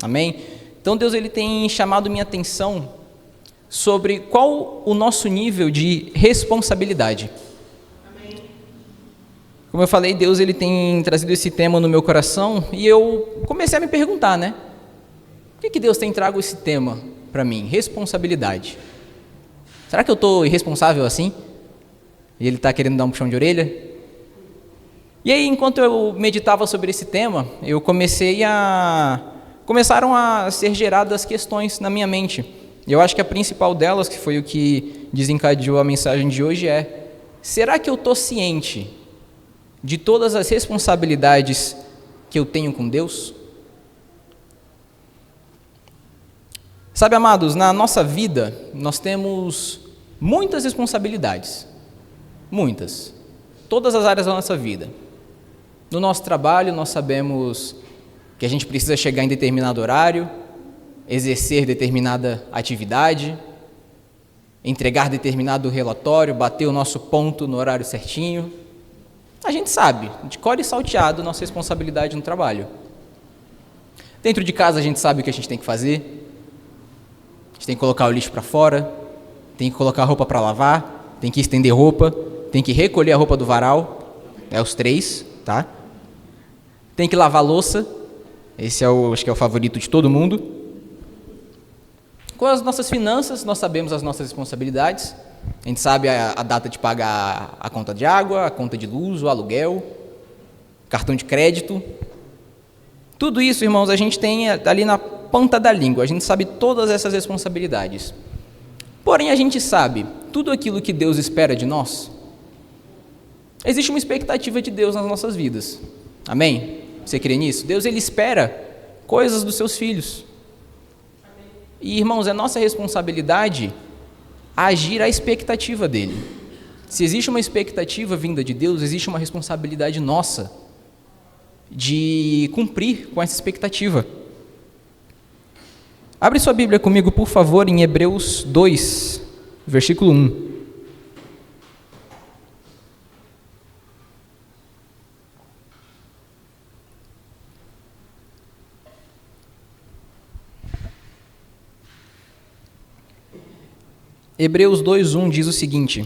Amém? Então Deus ele tem chamado minha atenção sobre qual o nosso nível de responsabilidade. Amém. Como eu falei, Deus ele tem trazido esse tema no meu coração e eu comecei a me perguntar, né? Por que Deus tem trago esse tema para mim? Responsabilidade. Será que eu estou irresponsável assim? E ele está querendo dar um puxão de orelha? E aí, enquanto eu meditava sobre esse tema, começaram a ser geradas questões na minha mente. E eu acho que a principal delas, que foi o que desencadeou a mensagem de hoje, é: será que eu estou ciente de todas as responsabilidades que eu tenho com Deus? Sabe, amados, na nossa vida, nós temos muitas responsabilidades. Muitas. Todas as áreas da nossa vida. No nosso trabalho, nós sabemos que a gente precisa chegar em determinado horário, exercer determinada atividade, entregar determinado relatório, bater o nosso ponto no horário certinho. A gente sabe, de cor e salteado, nossa responsabilidade no trabalho. Dentro de casa, a gente sabe o que a gente tem que fazer. A gente tem que colocar o lixo para fora, tem que colocar a roupa para lavar, tem que estender roupa, tem que recolher a roupa do varal, os 3, tá? Tem que lavar a louça, esse acho que é o favorito de todo mundo. Com as nossas finanças, nós sabemos as nossas responsabilidades, a gente sabe a data de pagar a conta de água, a conta de luz, o aluguel, cartão de crédito. Tudo isso, irmãos, a gente tem ali na ponta da língua, a gente sabe todas essas responsabilidades. Porém, a gente sabe tudo aquilo que Deus espera de nós. Existe uma expectativa de Deus nas nossas vidas. Amém? Você crê nisso? Deus ele espera coisas dos seus filhos. E, irmãos, é nossa responsabilidade agir à expectativa dele. Se existe uma expectativa vinda de Deus, existe uma responsabilidade nossa de cumprir com essa expectativa. Abre sua Bíblia comigo, por favor, em Hebreus 2, versículo 1. Hebreus 2:1 diz o seguinte: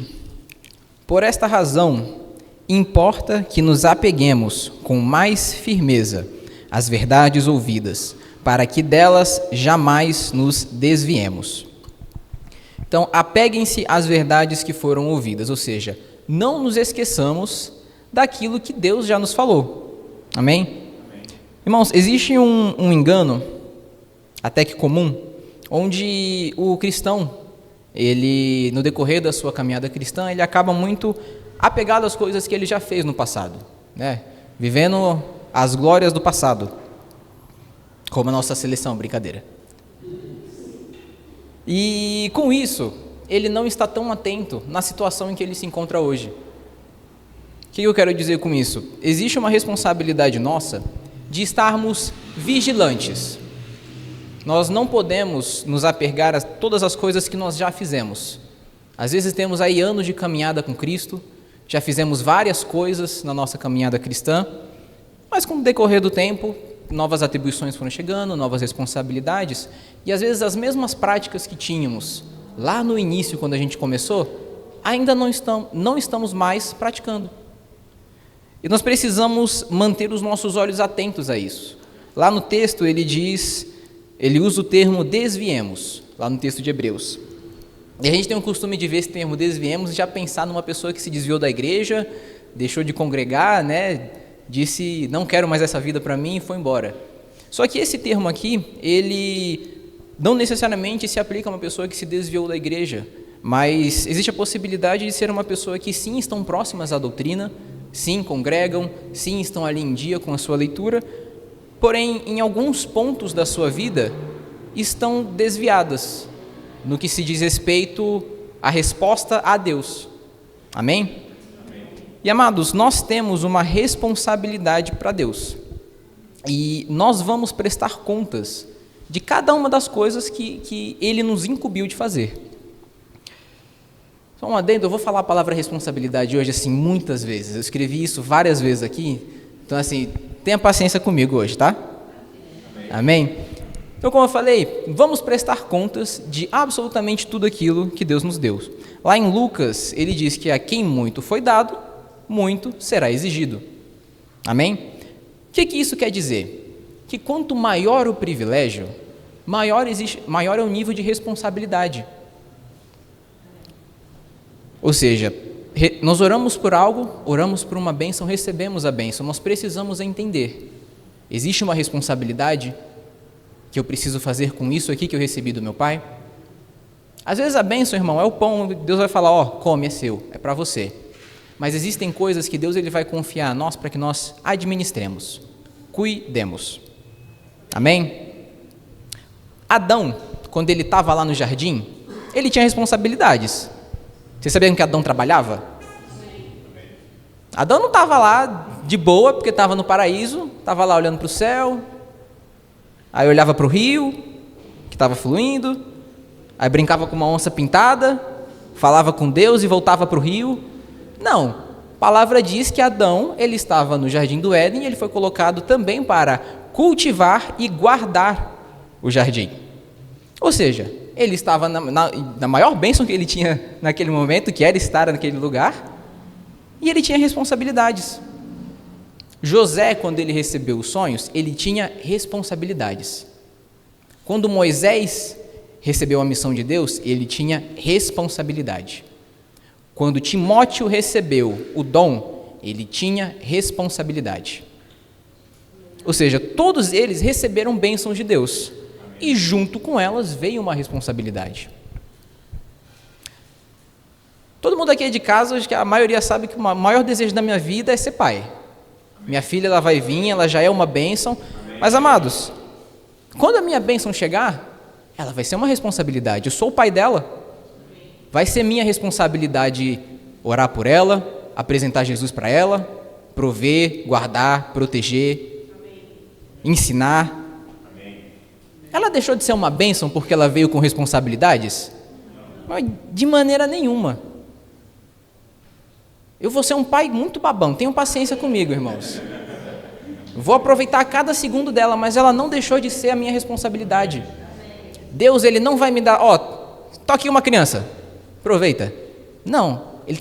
por esta razão, importa que nos apeguemos com mais firmeza às verdades ouvidas, para que delas jamais nos desviemos. Então, apeguem-se às verdades que foram ouvidas, ou seja, não nos esqueçamos daquilo que Deus já nos falou. Amém? Amém. Irmãos, existe um engano, até que comum, onde o cristão, ele, no decorrer da sua caminhada cristã, ele acaba muito apegado às coisas que ele já fez no passado, né? Vivendo as glórias do passado, como a nossa seleção, brincadeira. E com isso, ele não está tão atento na situação em que ele se encontra hoje. O que eu quero dizer com isso? Existe uma responsabilidade nossa de estarmos vigilantes. Nós não podemos nos apegar a todas as coisas que nós já fizemos. Às vezes temos aí anos de caminhada com Cristo, já fizemos várias coisas na nossa caminhada cristã, mas com o decorrer do tempo, novas atribuições foram chegando, novas responsabilidades, e às vezes as mesmas práticas que tínhamos lá no início, quando a gente começou, ainda não estamos mais praticando. E nós precisamos manter os nossos olhos atentos a isso. Lá no texto ele usa o termo desviemos, lá no texto de Hebreus. E a gente tem o costume de ver esse termo desviemos e já pensar numa pessoa que se desviou da igreja, deixou de congregar, né? Disse, não quero mais essa vida para mim e foi embora. Só que esse termo aqui, ele não necessariamente se aplica a uma pessoa que se desviou da igreja, mas existe a possibilidade de ser uma pessoa que sim estão próximas à doutrina, sim congregam, sim estão ali em dia com a sua leitura, porém, em alguns pontos da sua vida, estão desviadas no que se diz respeito à resposta a Deus. Amém? Amém. E, amados, nós temos uma responsabilidade para Deus. E nós vamos prestar contas de cada uma das coisas que Ele nos incumbiu de fazer. Só um adendo, eu vou falar a palavra responsabilidade hoje, assim, muitas vezes. Eu escrevi isso várias vezes aqui. Então, assim, tenha paciência comigo hoje, tá? Amém? Amém? Então, como eu falei, vamos prestar contas de absolutamente tudo aquilo que Deus nos deu. Lá em Lucas, ele diz que a quem muito foi dado, muito será exigido. Amém? O que isso quer dizer? Que quanto maior o privilégio, maior é o nível de responsabilidade. Ou seja, nós oramos por algo, oramos por uma bênção, recebemos a bênção. Nós precisamos entender. Existe uma responsabilidade que eu preciso fazer com isso aqui que eu recebi do meu pai? Às vezes a bênção, irmão, é o pão. Deus vai falar, ó, come, é seu, é para você. Mas existem coisas que Deus ele vai confiar a nós para que nós administremos, cuidemos. Amém? Adão, quando ele estava lá no jardim, ele tinha responsabilidades. Vocês sabiam que Adão trabalhava? Adão não estava lá de boa, porque estava no paraíso, estava lá olhando para o céu, aí olhava para o rio, que estava fluindo, aí brincava com uma onça pintada, falava com Deus e voltava para o rio. Não, a palavra diz que Adão, ele estava no jardim do Éden e ele foi colocado também para cultivar e guardar o jardim. Ou seja, ele estava na maior bênção que ele tinha naquele momento, que era estar naquele lugar, e ele tinha responsabilidades. José, quando ele recebeu os sonhos, ele tinha responsabilidades. Quando Moisés recebeu a missão de Deus, ele tinha responsabilidade. Quando Timóteo recebeu o dom, ele tinha responsabilidade. Ou seja, todos eles receberam bênçãos de Deus. E junto com elas veio uma responsabilidade. Todo mundo aqui é de casa, acho que a maioria sabe que o maior desejo da minha vida é ser pai. Minha filha, ela vai vir, ela já é uma bênção. Mas, amados, quando a minha bênção chegar, ela vai ser uma responsabilidade. Eu sou o pai dela. Vai ser minha responsabilidade orar por ela, apresentar Jesus para ela, prover, guardar, proteger, ensinar. Ela deixou de ser uma bênção porque ela veio com responsabilidades? Mas de maneira nenhuma. Eu vou ser um pai muito babão, tenham paciência comigo, irmãos. Vou aproveitar cada segundo dela, mas ela não deixou de ser a minha responsabilidade. Deus, ele não vai me dar, ó, tô aqui uma criança, aproveita. Não, ele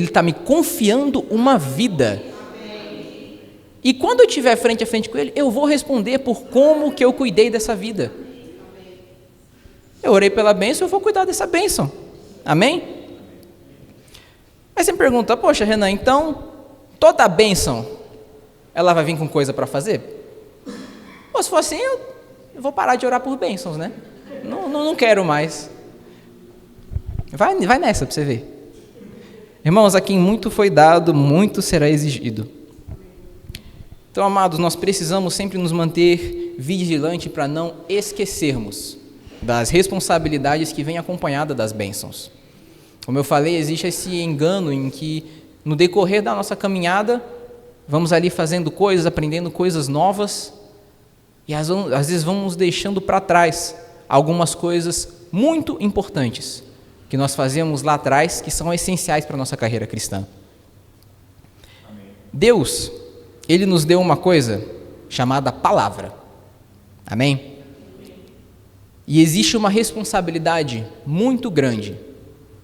está me confiando uma vida. E quando eu estiver frente a frente com ele, eu vou responder por como que eu cuidei dessa vida. Eu orei pela bênção, eu vou cuidar dessa bênção. Amém? Aí você me pergunta, poxa, Renan, então toda a bênção, ela vai vir com coisa para fazer? Pô, se for assim, eu vou parar de orar por bênçãos, né? Não quero mais. Vai nessa para você ver. Irmãos, a quem muito foi dado, muito será exigido. Então, amados, nós precisamos sempre nos manter vigilantes para não esquecermos das responsabilidades que vêm acompanhadas das bênçãos. Como eu falei, existe esse engano em que, no decorrer da nossa caminhada, vamos ali fazendo coisas, aprendendo coisas novas, e às vezes vamos deixando para trás algumas coisas muito importantes que nós fazemos lá atrás, que são essenciais para a nossa carreira cristã. Amém. Deus, ele nos deu uma coisa chamada palavra. Amém? E existe uma responsabilidade muito grande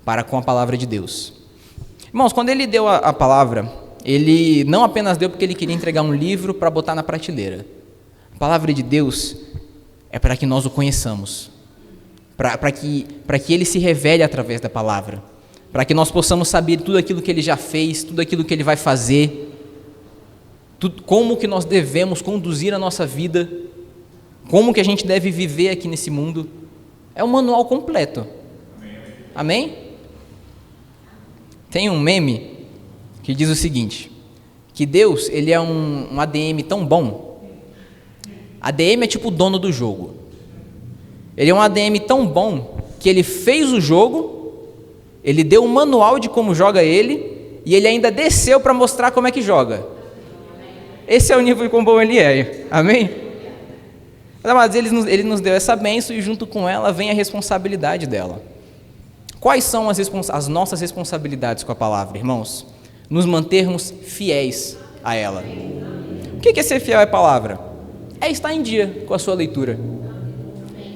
para com a palavra de Deus. Irmãos, quando ele deu a palavra, ele não apenas deu porque ele queria entregar um livro para botar na prateleira. A palavra de Deus é para que nós o conheçamos, para que ele se revele através da palavra, para que nós possamos saber tudo aquilo que ele já fez, tudo aquilo que ele vai fazer, como que nós devemos conduzir a nossa vida, como que a gente deve viver aqui nesse mundo. É um manual completo. Amém? Tem um meme que diz o seguinte, que Deus, ele é um ADM tão bom. ADM é tipo o dono do jogo. Ele é um ADM tão bom que ele fez o jogo, ele deu um manual de como joga ele, e ele ainda desceu para mostrar como é que joga. Esse é o nível de quão bom ele é. Amém? Mas ele nos deu essa bênção e junto com ela vem a responsabilidade dela. Quais são as nossas responsabilidades com a palavra, irmãos? Nos mantermos fiéis a ela. O que é ser fiel à palavra? É estar em dia com a sua leitura.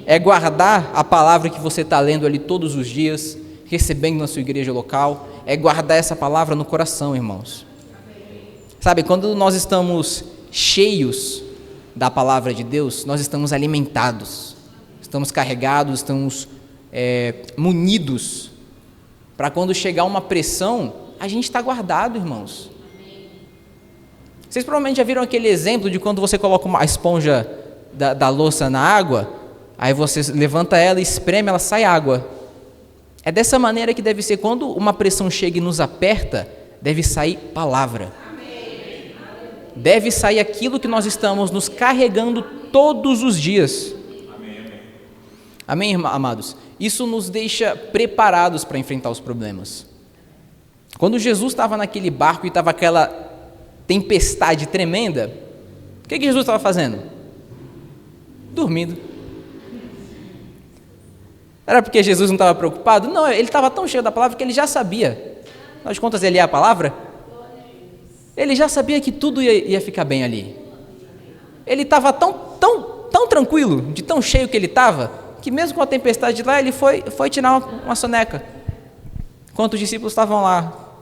é guardar a palavra que você está lendo ali todos os dias, recebendo na sua igreja local, é guardar essa palavra no coração, irmãos. Sabe, quando nós estamos cheios da palavra de Deus, nós estamos alimentados, estamos carregados, estamos munidos, para quando chegar uma pressão, a gente está guardado, irmãos. Vocês provavelmente já viram aquele exemplo de quando você coloca uma esponja da louça na água, aí você levanta ela e espreme, ela sai água. É dessa maneira que deve ser, quando uma pressão chega e nos aperta, deve sair palavra. Deve sair aquilo que nós estamos nos carregando todos os dias. Amém, amados? Isso nos deixa preparados para enfrentar os problemas. Quando Jesus estava naquele barco e estava aquela tempestade tremenda, o que Jesus estava fazendo? Dormindo. Era porque Jesus não estava preocupado? Não, ele estava tão cheio da palavra que ele já sabia. Afinal de contas, ele é a palavra. Ele já sabia que tudo ia ficar bem ali. Ele estava tão tranquilo, de tão cheio que ele estava, que mesmo com a tempestade lá, ele foi tirar uma soneca. Enquanto os discípulos estavam lá,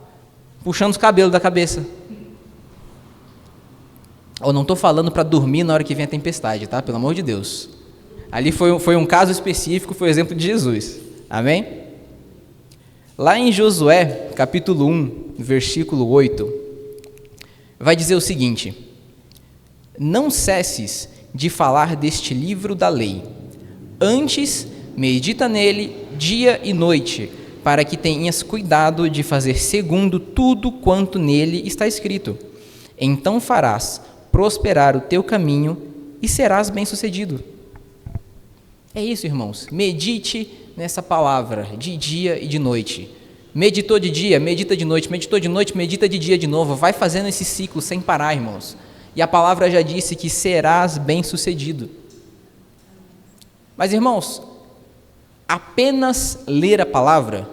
puxando os cabelos da cabeça. Eu não estou falando para dormir na hora que vem a tempestade, tá? Pelo amor de Deus. Ali foi um caso específico, foi o exemplo de Jesus. Amém? Lá em Josué, capítulo 1, versículo 8, vai dizer o seguinte: não cesses de falar deste livro da lei, antes medita nele dia e noite, para que tenhas cuidado de fazer segundo tudo quanto nele está escrito. Então farás prosperar o teu caminho e serás bem-sucedido. É isso, irmãos. Medite nessa palavra de dia e de noite. Meditou de dia, medita de noite. Meditou de noite, medita de dia de novo. Vai fazendo esse ciclo sem parar, irmãos. E a palavra já disse que serás bem-sucedido. Mas, irmãos, apenas ler a palavra,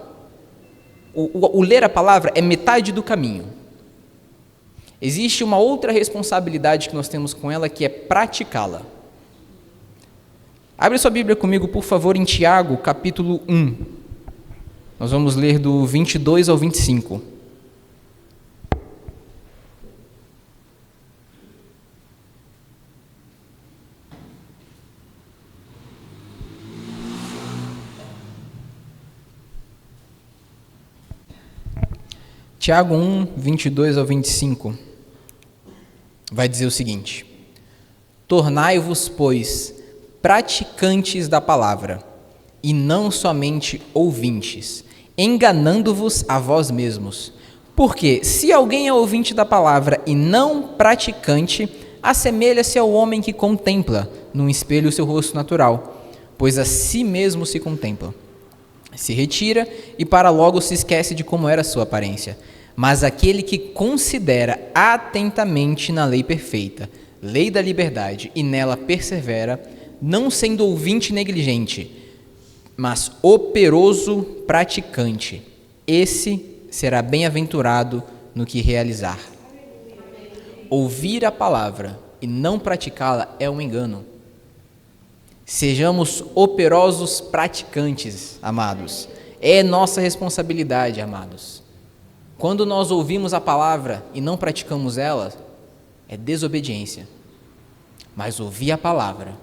o ler a palavra é metade do caminho. Existe uma outra responsabilidade que nós temos com ela, que é praticá-la. Abre sua Bíblia comigo, por favor, em Tiago, capítulo 1. Nós vamos ler do 22 ao 25. Tiago 1, 22 ao 25. Vai dizer o seguinte: tornai-vos, pois, praticantes da palavra, e não somente ouvintes, enganando-vos a vós mesmos. Porque, se alguém é ouvinte da palavra e não praticante, assemelha-se ao homem que contempla num espelho o seu rosto natural, pois a si mesmo se contempla. Se retira e para logo se esquece de como era a sua aparência. Mas aquele que considera atentamente na lei perfeita, lei da liberdade, e nela persevera, não sendo ouvinte negligente, mas operoso praticante, esse será bem-aventurado no que realizar. Ouvir a palavra e não praticá-la é um engano. Sejamos operosos praticantes, amados. É nossa responsabilidade, amados. Quando nós ouvimos a palavra e não praticamos ela, é desobediência. Mas ouvir a palavra,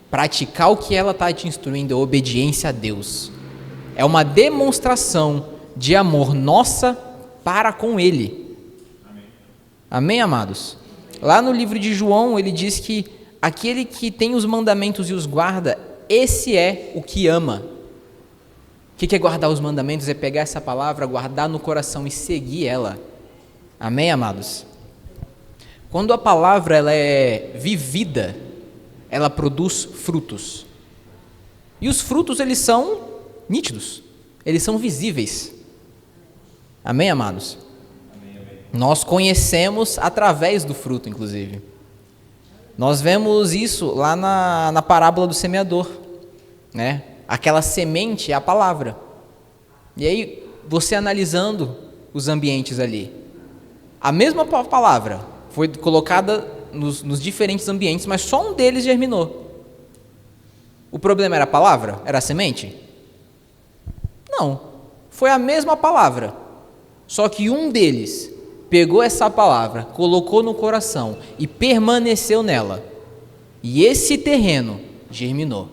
praticar o que ela está te instruindo, é obediência a Deus. É uma demonstração de amor nossa para com Ele. Amém, amados? Lá no livro de João, ele diz que aquele que tem os mandamentos e os guarda, esse é o que ama. O que é guardar os mandamentos? É pegar essa palavra, guardar no coração e seguir ela. Amém, amados? Quando a palavra ela é vivida, ela produz frutos. E os frutos, eles são nítidos, eles são visíveis. Amém, amados? Amém, amém. Nós conhecemos através do fruto, inclusive. Nós vemos isso lá na parábola do semeador, né? Aquela semente é a palavra. E aí, você analisando os ambientes ali, a mesma palavra foi colocada nos diferentes ambientes, mas só um deles germinou. O problema era a palavra? Era a semente? Não. Foi a mesma palavra. Só que um deles pegou essa palavra, colocou no coração e permaneceu nela. E esse terreno germinou.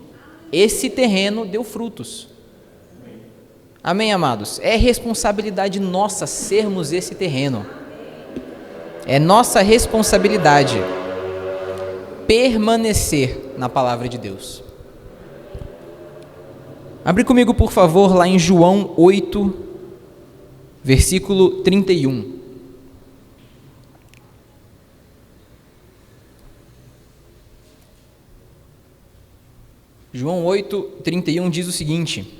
Esse terreno deu frutos. Amém, amados? É responsabilidade nossa sermos esse terreno. É nossa responsabilidade permanecer na palavra de Deus. Abre comigo, por favor, lá em João 8, versículo 31. João 8, 31 diz o seguinte: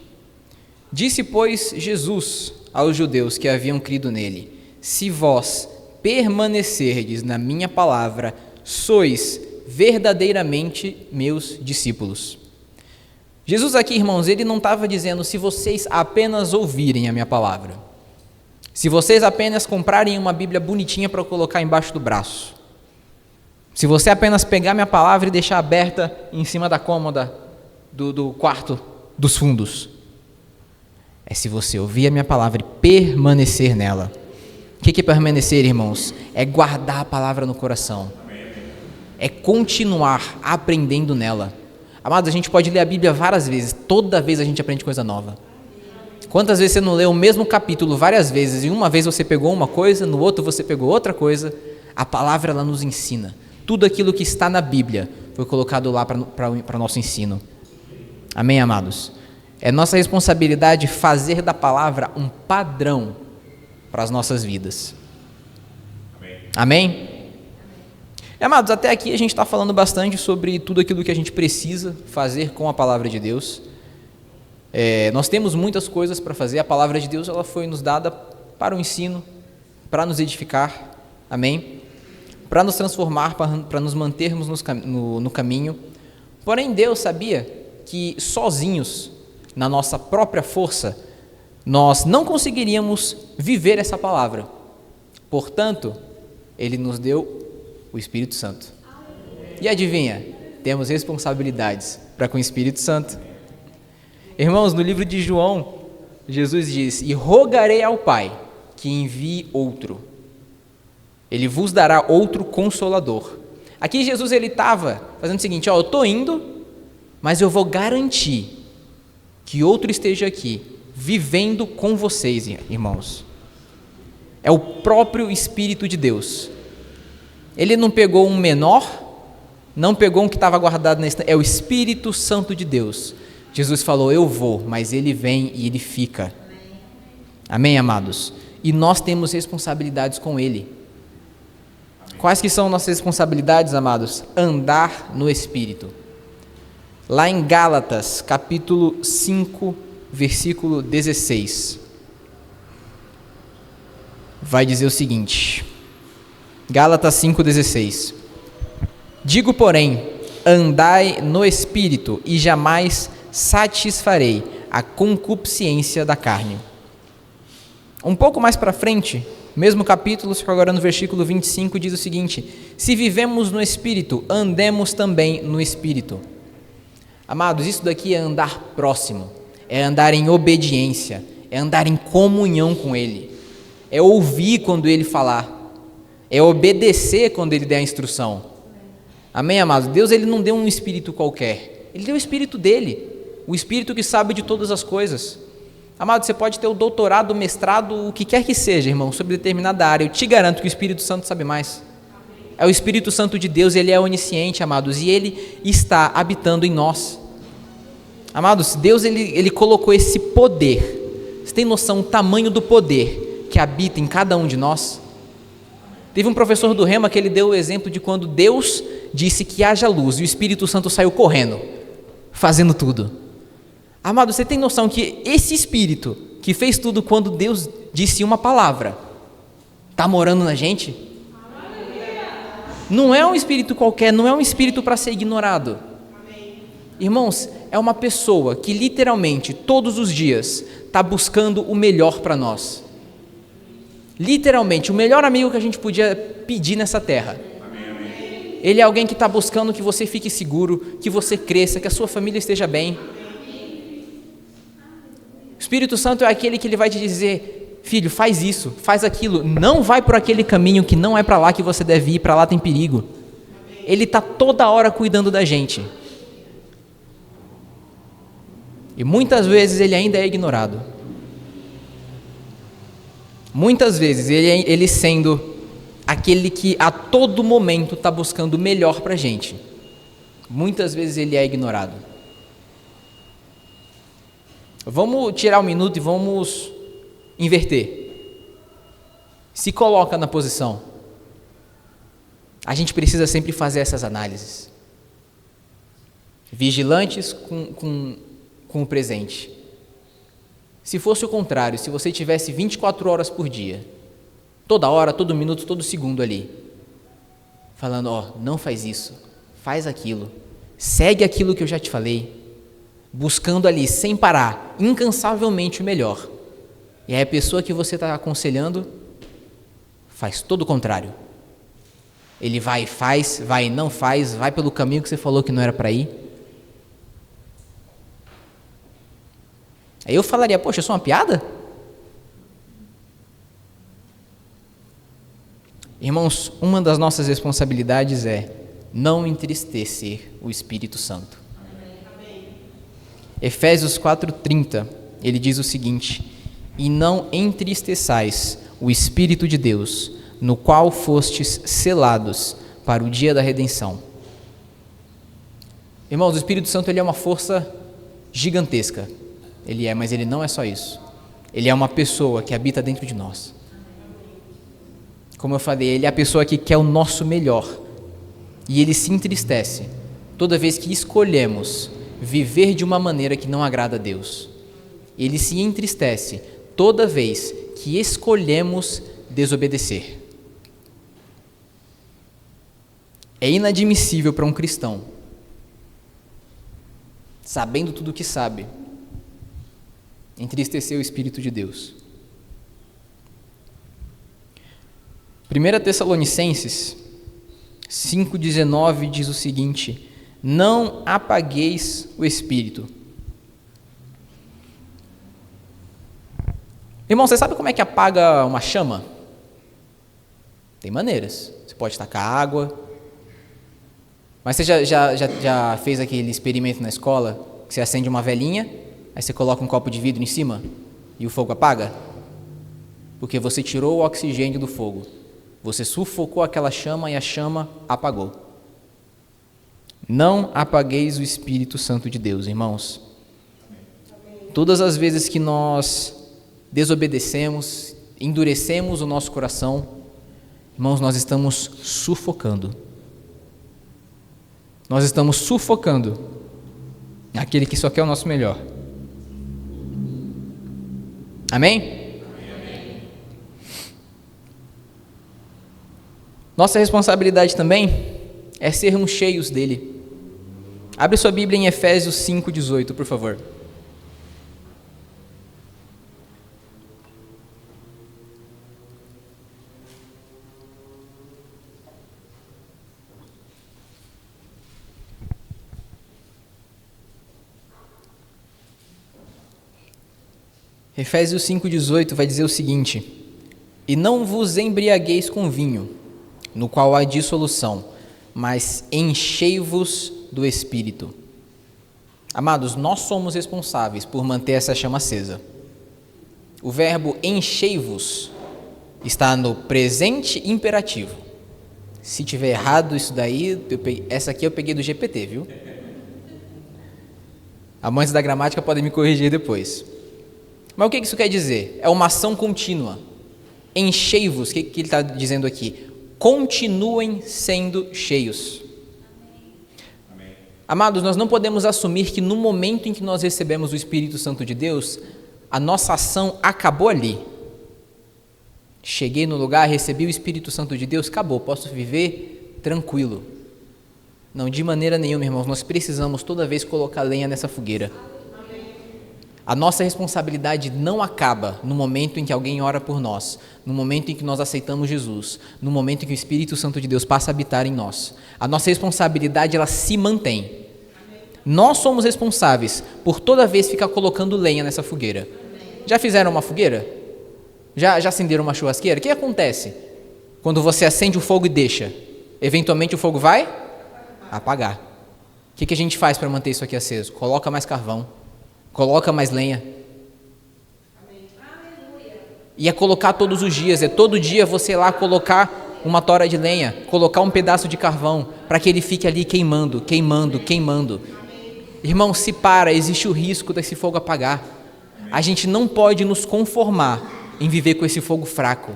Disse, pois, Jesus aos judeus que haviam crido nele: Se vós permanecerdes na minha palavra, sois verdadeiramente meus discípulos. Jesus aqui, irmãos, ele não estava dizendo se vocês apenas ouvirem a minha palavra, se vocês apenas comprarem uma Bíblia bonitinha para colocar embaixo do braço, se você apenas pegar minha palavra e deixar aberta em cima da cômoda do quarto dos fundos. É se você ouvir a minha palavra e permanecer nela. O que é permanecer, irmãos? É guardar a palavra no coração. É continuar aprendendo nela. Amados, a gente pode ler a Bíblia várias vezes, toda vez a gente aprende coisa nova. Quantas vezes você não leu o mesmo capítulo várias vezes, e uma vez você pegou uma coisa, no outro você pegou outra coisa? A palavra, ela nos ensina. Tudo aquilo que está na Bíblia foi colocado lá para nosso ensino. Amém, amados? É nossa responsabilidade fazer da palavra um padrão para as nossas vidas. Amém? Amados, até aqui a gente está falando bastante sobre tudo aquilo que a gente precisa fazer com a palavra de Deus. Nós temos muitas coisas para fazer. A palavra de Deus, ela foi nos dada para o ensino, para nos edificar, amém? Para nos transformar, para nos mantermos no caminho. Porém, Deus sabia que sozinhos, na nossa própria força, nós não conseguiríamos viver essa palavra. Portanto, Ele nos deu o Espírito Santo. E adivinha? Temos responsabilidades para com o Espírito Santo. Irmãos, no livro de João, Jesus diz: E rogarei ao Pai que envie outro. Ele vos dará outro consolador. Aqui Jesus ele estava fazendo o seguinte: eu estou indo, mas eu vou garantir que outro esteja aqui, vivendo com vocês, irmãos. É o próprio Espírito de Deus. Ele não pegou um menor, não pegou um que estava guardado na estante, é o Espírito Santo de Deus. Jesus falou: eu vou, mas ele vem e ele fica. Amém, amados? E nós temos responsabilidades com ele. Quais que são nossas responsabilidades, amados? Andar no Espírito. Lá em Gálatas, capítulo 5, versículo 16, vai dizer o seguinte, Gálatas 5,16: Digo, porém, andai no Espírito, e jamais satisfarei a concupiscência da carne. Um pouco mais para frente, mesmo capítulo, só que agora no versículo 25, diz o seguinte: Se vivemos no Espírito, andemos também no Espírito. Amados, isso daqui é andar próximo, é andar em obediência, é andar em comunhão com Ele, é ouvir quando Ele falar, é obedecer quando Ele der a instrução. Amém, amados? Deus ele não deu um espírito qualquer, Ele deu o espírito dEle, o espírito que sabe de todas as coisas. Amado, você pode ter o doutorado, o mestrado, o que quer que seja, irmão, sobre determinada área, eu te garanto que o Espírito Santo sabe mais. É o Espírito Santo de Deus, Ele é onisciente, amados, e Ele está habitando em nós. Amados, Deus ele colocou esse poder. Você tem noção do tamanho do poder que habita em cada um de nós? Teve um professor do Rema que ele deu o exemplo de quando Deus disse que haja luz e o Espírito Santo saiu correndo, fazendo tudo. Amado, você tem noção que esse Espírito que fez tudo quando Deus disse uma palavra, está morando na gente? Não é um Espírito qualquer, não é um Espírito para ser ignorado. Irmãos, é uma pessoa que literalmente todos os dias está buscando o melhor para nós. Literalmente, o melhor amigo que a gente podia pedir nessa terra. Ele é alguém que está buscando que você fique seguro, que você cresça, que a sua família esteja bem. O Espírito Santo é aquele que ele vai te dizer: filho, faz isso, faz aquilo, não vai por aquele caminho que não é para lá que você deve ir, para lá tem perigo. Ele está toda hora cuidando da gente. E muitas vezes ele ainda é ignorado. Muitas vezes ele sendo aquele que a todo momento está buscando o melhor para a gente. Muitas vezes ele é ignorado. Vamos tirar um minuto e vamos inverter. Se coloca na posição. A gente precisa sempre fazer essas análises. Vigilantes com o presente. Se fosse o contrário, se você tivesse 24 horas por dia, toda hora, todo minuto, todo segundo ali, falando: ó, não faz isso, faz aquilo, segue aquilo que eu já te falei, buscando ali, sem parar, incansavelmente o melhor. E aí a pessoa que você está aconselhando faz todo o contrário. Ele vai e faz, vai e não faz, vai pelo caminho que você falou que não era para ir. Aí eu falaria: poxa, eu sou uma piada? Irmãos, uma das nossas responsabilidades é não entristecer o Espírito Santo. Amém. Efésios 4:30, ele diz o seguinte: e não entristeçais o Espírito de Deus, no qual fostes selados para o dia da redenção. Irmãos, o Espírito Santo ele é uma força gigantesca. Ele é, mas ele não é só isso. Ele é uma pessoa que habita dentro de nós. Como eu falei, ele é a pessoa que quer o nosso melhor. E ele se entristece toda vez que escolhemos viver de uma maneira que não agrada a Deus. Ele se entristece toda vez que escolhemos desobedecer. É inadmissível para um cristão, sabendo tudo o que sabe, entristecer o Espírito de Deus. 1 Tessalonicenses 5,19 diz o seguinte: não apagueis o Espírito. Irmão, você sabe como é que apaga uma chama? Tem maneiras. Você pode tacar água. Mas você já fez aquele experimento na escola, que você acende uma velinha, aí você coloca um copo de vidro em cima e o fogo apaga? Porque você tirou o oxigênio do fogo. Você sufocou aquela chama e a chama apagou. Não apagueis o Espírito Santo de Deus, irmãos. Todas as vezes que nós desobedecemos, endurecemos o nosso coração, irmãos, nós estamos sufocando. Nós estamos sufocando aquele que só quer o nosso melhor. Amém? Nossa responsabilidade também é sermos cheios dele. Abre sua Bíblia em Efésios 5,18, por favor. Efésios 5,18 vai dizer o seguinte: e não vos embriagueis com vinho, no qual há dissolução, mas enchei-vos do Espírito. Amados, nós somos responsáveis por manter essa chama acesa. O verbo enchei-vos está no presente imperativo. Se tiver errado isso daí, essa aqui eu peguei do GPT, viu? Amantes da gramática podem me corrigir depois. Mas o que isso quer dizer? É uma ação contínua. Enchei-vos, o que ele está dizendo aqui? Continuem sendo cheios. Amém. Amados, nós não podemos assumir que no momento em que nós recebemos o Espírito Santo de Deus, a nossa ação acabou ali. Cheguei no lugar, recebi o Espírito Santo de Deus, acabou, posso viver tranquilo. Não, de maneira nenhuma, irmãos, nós precisamos toda vez colocar lenha nessa fogueira. A nossa responsabilidade não acaba no momento em que alguém ora por nós, no momento em que nós aceitamos Jesus, no momento em que o Espírito Santo de Deus passa a habitar em nós. A nossa responsabilidade, ela se mantém. Nós somos responsáveis por toda vez ficar colocando lenha nessa fogueira. Já fizeram uma fogueira? Já acenderam uma churrasqueira? O que acontece quando você acende o fogo e deixa? Eventualmente o fogo vai apagar. O que a gente faz para manter isso aqui aceso? Coloca mais carvão, coloca mais lenha. E é colocar todos os dias, é todo dia você ir lá colocar uma tora de lenha, colocar um pedaço de carvão, para que ele fique ali queimando, queimando, queimando. Irmão, se para, existe o risco desse fogo apagar. A gente não pode nos conformar em viver com esse fogo fraco.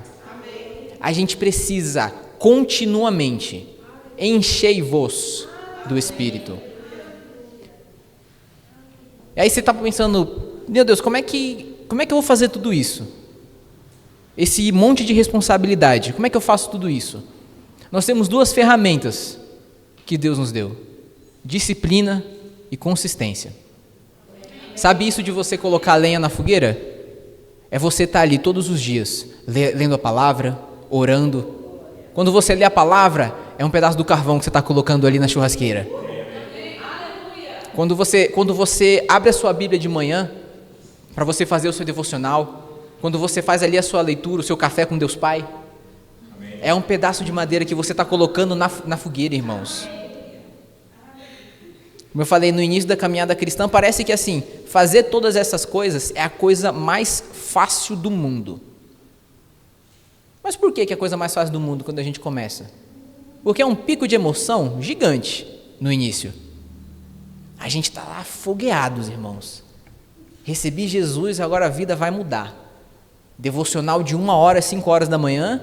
A gente precisa continuamente enchei-vos do Espírito. E aí você está pensando, meu Deus, como é que eu vou fazer tudo isso? Esse monte de responsabilidade, como é que eu faço tudo isso? Nós temos duas ferramentas que Deus nos deu: disciplina e consistência. Sabe isso de você colocar lenha na fogueira? É você estar ali todos os dias, lendo a palavra, orando. Quando você lê a palavra, é um pedaço do carvão que você está colocando ali na churrasqueira. Quando você abre a sua Bíblia de manhã, para você fazer o seu devocional, quando você faz ali a sua leitura, o seu café com Deus Pai, é um pedaço de madeira que você está colocando na fogueira, irmãos. Como eu falei no início da caminhada cristã, parece que assim, fazer todas essas coisas é a coisa mais fácil do mundo. Mas por que é a coisa mais fácil do mundo quando a gente começa? Porque é um pico de emoção gigante no início. A gente está lá afogueados, irmãos. Recebi Jesus, agora a vida vai mudar. Devocional de 1 hora, 5 horas da manhã,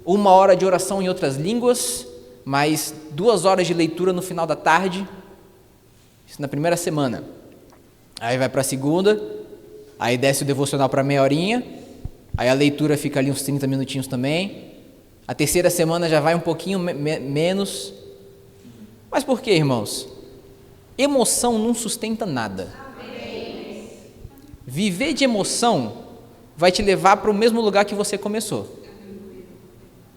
1 hora de oração em outras línguas, mais 2 horas de leitura no final da tarde. Isso na primeira semana. Aí vai para a segunda, aí desce o devocional para meia horinha, aí a leitura fica ali uns 30 minutinhos também. A terceira semana já vai um pouquinho menos. Mas por quê, irmãos? Emoção não sustenta nada. Viver de emoção vai te levar para o mesmo lugar que você começou.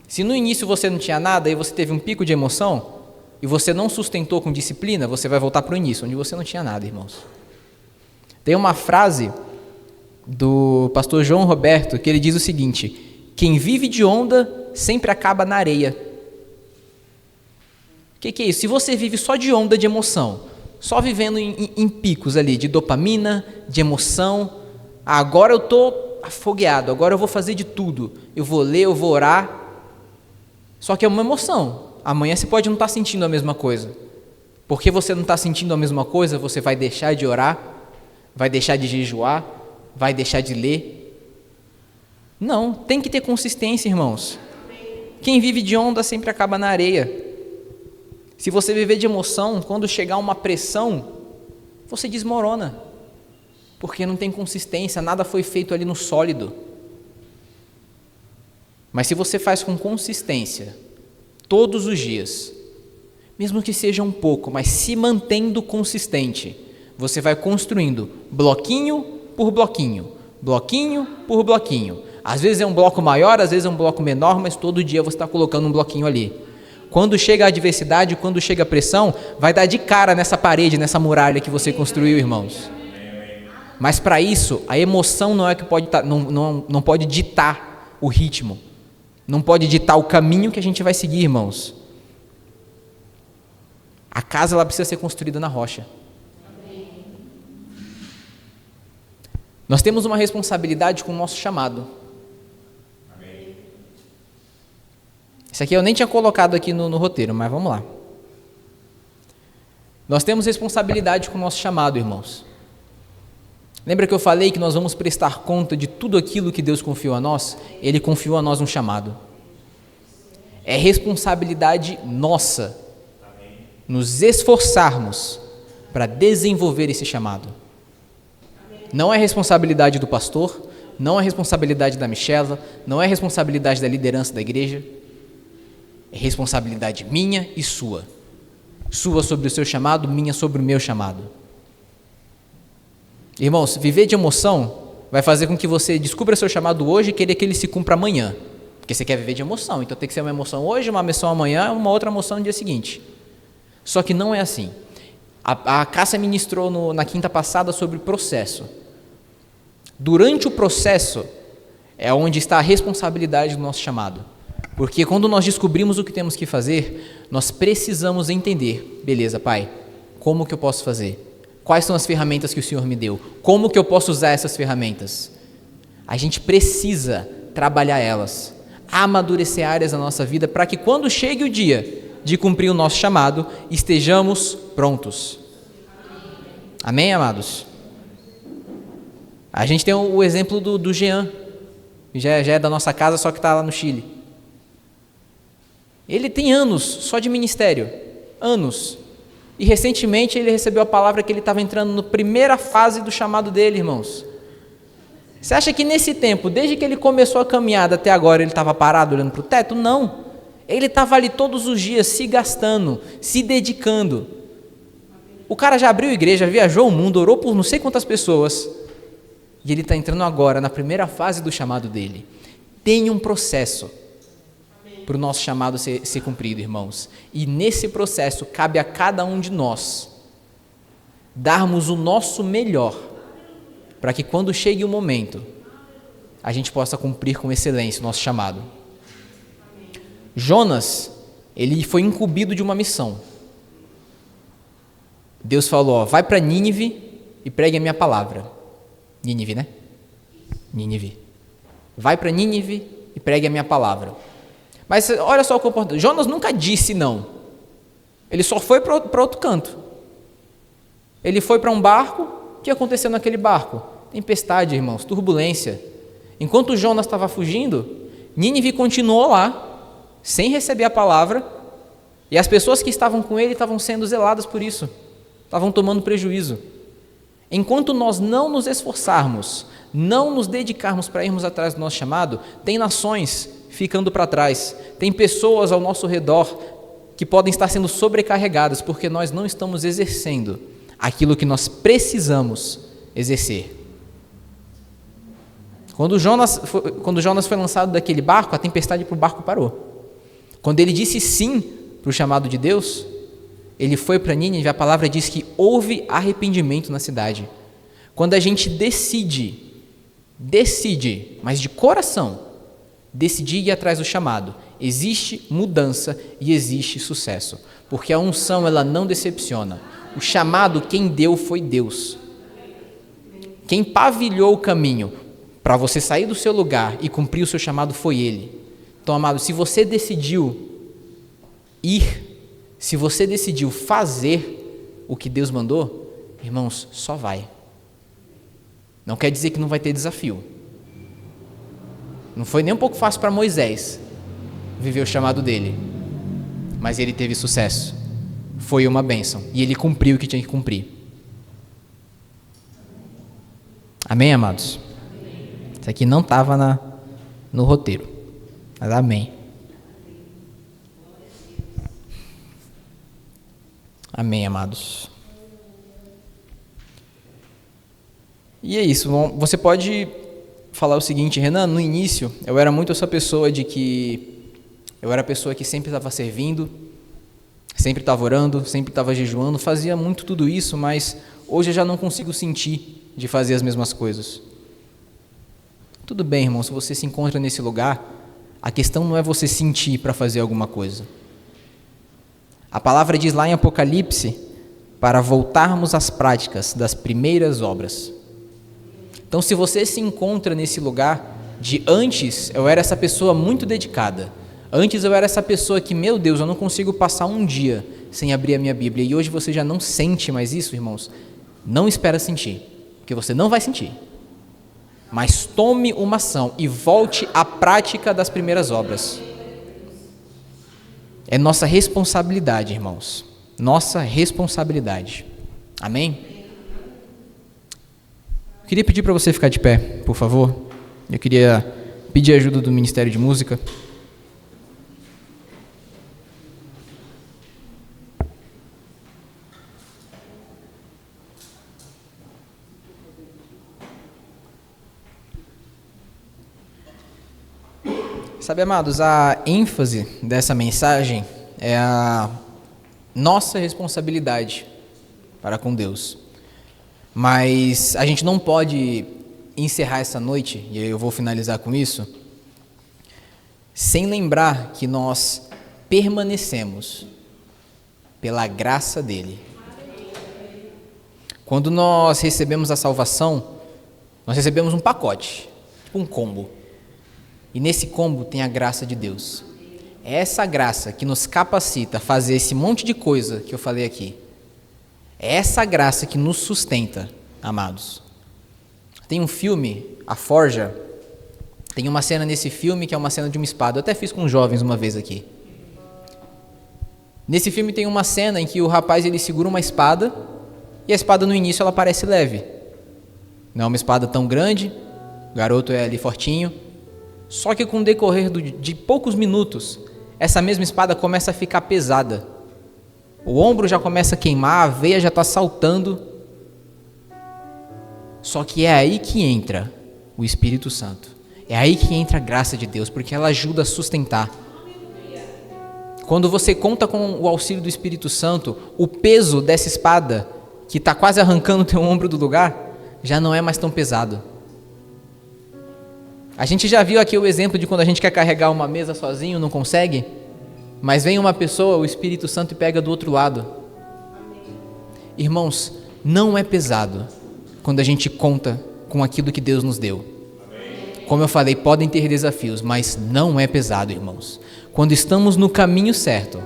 Se no início você não tinha nada e você teve um pico de emoção e você não sustentou com disciplina, você vai voltar para o início, onde você não tinha nada, irmãos. Tem uma frase do pastor João Roberto que ele diz o seguinte: quem vive de onda sempre acaba na areia. O que é isso? Se você vive só de onda de emoção, só vivendo em picos ali de dopamina, de emoção, agora eu estou afogueado, agora eu vou fazer de tudo, eu vou ler, eu vou orar, só que é uma emoção. Amanhã você pode não estar sentindo a mesma coisa. Porque você não está sentindo a mesma coisa, você vai deixar de orar, vai deixar de jejuar, vai deixar de ler. Não, tem que ter consistência, irmãos. Quem vive de onda sempre acaba na areia. Se você viver de emoção, quando chegar uma pressão, você desmorona, porque não tem consistência, nada foi feito ali no sólido. Mas se você faz com consistência, todos os dias, mesmo que seja um pouco, mas se mantendo consistente, você vai construindo bloquinho por bloquinho, bloquinho por bloquinho. Às vezes é um bloco maior, às vezes é um bloco menor, mas todo dia você está colocando um bloquinho ali. Quando chega a adversidade, quando chega a pressão, vai dar de cara nessa parede, nessa muralha que você construiu, irmãos. Mas para isso, a emoção não é que pode não pode ditar o ritmo, não pode ditar o caminho que a gente vai seguir, irmãos. A casa ela precisa ser construída na rocha. Nós temos uma responsabilidade com o nosso chamado. Isso aqui eu nem tinha colocado aqui no roteiro, mas vamos lá. Nós temos responsabilidade com o nosso chamado, irmãos. Lembra que eu falei que nós vamos prestar conta de tudo aquilo que Deus confiou a nós? Ele confiou a nós um chamado. É responsabilidade nossa nos esforçarmos para desenvolver esse chamado. Não é responsabilidade do pastor, não é responsabilidade da Michela, não é responsabilidade da liderança da igreja. É responsabilidade minha e sua. Sua sobre o seu chamado, minha sobre o meu chamado. Irmãos, viver de emoção vai fazer com que você descubra seu chamado hoje e querer que ele se cumpra amanhã. Porque você quer viver de emoção, então tem que ser uma emoção hoje, uma emoção amanhã, uma outra emoção no dia seguinte. Só que não é assim. A Cássia ministrou na quinta passada sobre processo. Durante o processo é onde está a responsabilidade do nosso chamado. Porque quando nós descobrimos o que temos que fazer, nós precisamos entender, beleza, Pai, como que eu posso fazer? Quais são as ferramentas que o Senhor me deu? Como que eu posso usar essas ferramentas? A gente precisa trabalhar elas, amadurecer áreas da nossa vida para que quando chegue o dia de cumprir o nosso chamado, estejamos prontos. Amém, amados? A gente tem o exemplo do Jean, que já é da nossa casa, só que está lá no Chile. Ele tem anos só de ministério, anos. E recentemente ele recebeu a palavra que ele estava entrando na primeira fase do chamado dele, irmãos. Você acha que nesse tempo, desde que ele começou a caminhada até agora, ele estava parado olhando para o teto? Não. Ele estava ali todos os dias se gastando, se dedicando. O cara já abriu igreja, viajou o mundo, orou por não sei quantas pessoas. E ele está entrando agora na primeira fase do chamado dele. Tem um processo para o nosso chamado ser cumprido, irmãos. E nesse processo cabe a cada um de nós darmos o nosso melhor para que quando chegue o momento a gente possa cumprir com excelência o nosso chamado. Jonas, ele foi incumbido de uma missão. Deus falou, vai para Nínive e pregue a minha palavra. Nínive, né? Nínive. Vai para Nínive e pregue a minha palavra. Mas olha só o comportamento. Jonas nunca disse não. Ele só foi para outro canto. Ele foi para um barco. O que aconteceu naquele barco? Tempestade, irmãos, turbulência. Enquanto Jonas estava fugindo, Nínive continuou lá, sem receber a palavra, e as pessoas que estavam com ele estavam sendo zeladas por isso, estavam tomando prejuízo. Enquanto nós não nos esforçarmos, não nos dedicarmos para irmos atrás do nosso chamado, tem nações ficando para trás, tem pessoas ao nosso redor que podem estar sendo sobrecarregadas porque nós não estamos exercendo aquilo que nós precisamos exercer. Quando Jonas foi lançado daquele barco, a tempestade para o barco parou. Quando ele disse sim para o chamado de Deus, ele foi para Nínive, a palavra diz que houve arrependimento na cidade. Quando a gente decide, mas de coração, decidir ir atrás do chamado, existe mudança e existe sucesso, porque a unção ela não decepciona. O chamado quem deu foi Deus. Quem pavilhou o caminho para você sair do seu lugar e cumprir o seu chamado foi Ele. Então, amado, se você decidiu ir, se você decidiu fazer o que Deus mandou, irmãos, só vai. Não quer dizer que não vai ter desafio. Não foi nem um pouco fácil para Moisés viver o chamado dele, mas ele teve sucesso. Foi uma bênção e ele cumpriu o que tinha que cumprir. Amém, amados? Isso aqui não estava no roteiro, mas amém. Amém, amados. E é isso. Você pode falar o seguinte, Renan, no início eu era muito essa pessoa de que eu era a pessoa que sempre estava servindo, sempre estava orando, sempre estava jejuando, fazia muito tudo isso, mas hoje eu já não consigo sentir de fazer as mesmas coisas. Tudo bem, irmão, se você se encontra nesse lugar, a questão não é você sentir para fazer alguma coisa. A palavra diz lá em Apocalipse para voltarmos às práticas das primeiras obras. Então, se você se encontra nesse lugar de antes, eu era essa pessoa muito dedicada. Antes eu era essa pessoa que, meu Deus, eu não consigo passar um dia sem abrir a minha Bíblia. E hoje você já não sente mais isso, irmãos. Não espera sentir, porque você não vai sentir. Mas tome uma ação e volte à prática das primeiras obras. É nossa responsabilidade, irmãos. Nossa responsabilidade. Amém? Eu queria pedir para você ficar de pé, por favor. Eu queria pedir a ajuda do Ministério de Música. Sabe, amados, a ênfase dessa mensagem é a nossa responsabilidade para com Deus. Mas a gente não pode encerrar essa noite, e eu vou finalizar com isso, sem lembrar que nós permanecemos pela graça dele. Quando nós recebemos a salvação, nós recebemos um pacote, tipo um combo. E nesse combo tem a graça de Deus. É essa graça que nos capacita a fazer esse monte de coisa que eu falei aqui. É essa graça que nos sustenta, amados. Tem um filme, A Forja, tem uma cena nesse filme que é uma cena de uma espada. Eu até fiz com os jovens uma vez aqui. Nesse filme tem uma cena em que o rapaz ele segura uma espada e a espada no início ela parece leve. Não é uma espada tão grande, o garoto é ali fortinho. Só que com o decorrer de poucos minutos, essa mesma espada começa a ficar pesada. O ombro já começa a queimar, a veia já está saltando. Só que é aí que entra o Espírito Santo. É aí que entra a graça de Deus, porque ela ajuda a sustentar. Quando você conta com o auxílio do Espírito Santo, o peso dessa espada, que está quase arrancando o teu ombro do lugar, já não é mais tão pesado. A gente já viu aqui o exemplo de quando a gente quer carregar uma mesa sozinho, não consegue, mas vem uma pessoa, o Espírito Santo, e pega do outro lado. Irmãos, não é pesado quando a gente conta com aquilo que Deus nos deu. Como eu falei, podem ter desafios, mas não é pesado, irmãos. Quando estamos no caminho certo,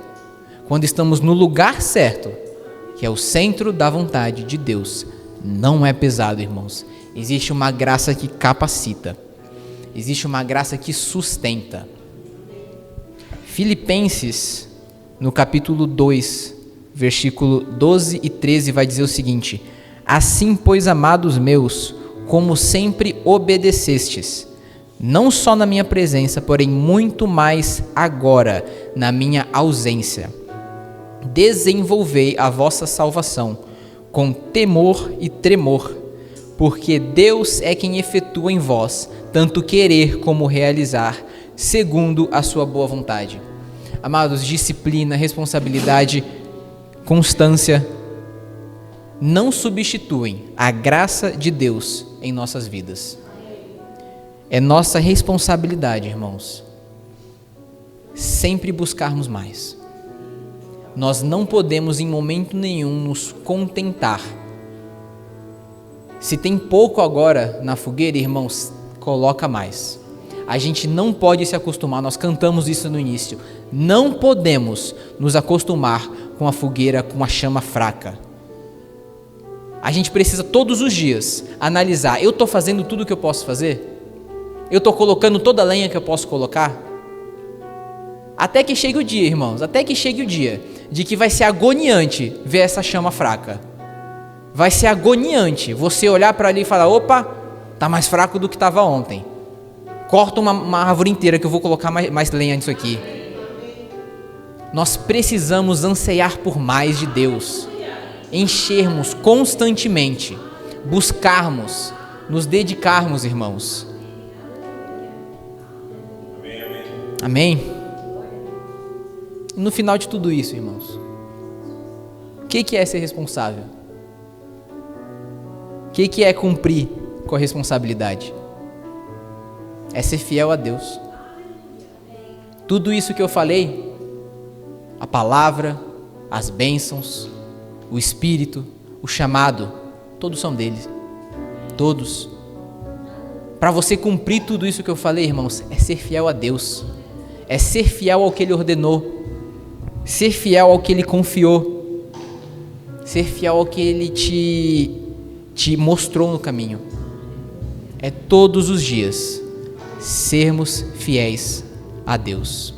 quando estamos no lugar certo, que é o centro da vontade de Deus, não é pesado, irmãos. Existe uma graça que capacita. Existe uma graça que sustenta. Filipenses, no capítulo 2, versículo 12 e 13, vai dizer o seguinte: assim, pois, amados meus, como sempre obedecestes, não só na minha presença, porém muito mais agora, na minha ausência, desenvolvei a vossa salvação com temor e tremor, porque Deus é quem efetua em vós tanto querer como realizar, segundo a sua boa vontade. Amados, disciplina, responsabilidade, constância não substituem a graça de Deus em nossas vidas. É nossa responsabilidade, irmãos, sempre buscarmos mais. Nós não podemos em momento nenhum nos contentar. Se tem pouco agora na fogueira, irmãos, coloca mais. A gente não pode se acostumar, nós cantamos isso no início, não podemos nos acostumar com a fogueira, com a chama fraca. A gente precisa todos os dias analisar, eu estou fazendo tudo o que eu posso fazer? Eu estou colocando toda a lenha que eu posso colocar? Até que chegue o dia, irmãos, até que chegue o dia de que vai ser agoniante ver essa chama fraca. Vai ser agoniante você olhar para ali e falar, opa, está mais fraco do que estava ontem. Corta uma árvore inteira que eu vou colocar mais lenha nisso aqui. Nós precisamos anseiar por mais de Deus, enchermos constantemente, buscarmos, nos dedicarmos, irmãos. Amém? No final de tudo isso, irmãos, o que é ser responsável? O que é cumprir com a responsabilidade? É ser fiel a Deus. Tudo isso que eu falei, a palavra, as bênçãos, o Espírito, o chamado, todos são dele. Todos. Para você cumprir tudo isso que eu falei, irmãos, é ser fiel a Deus. É ser fiel ao que Ele ordenou. Ser fiel ao que Ele confiou. Ser fiel ao que Ele te mostrou no caminho. É todos os dias sermos fiéis a Deus.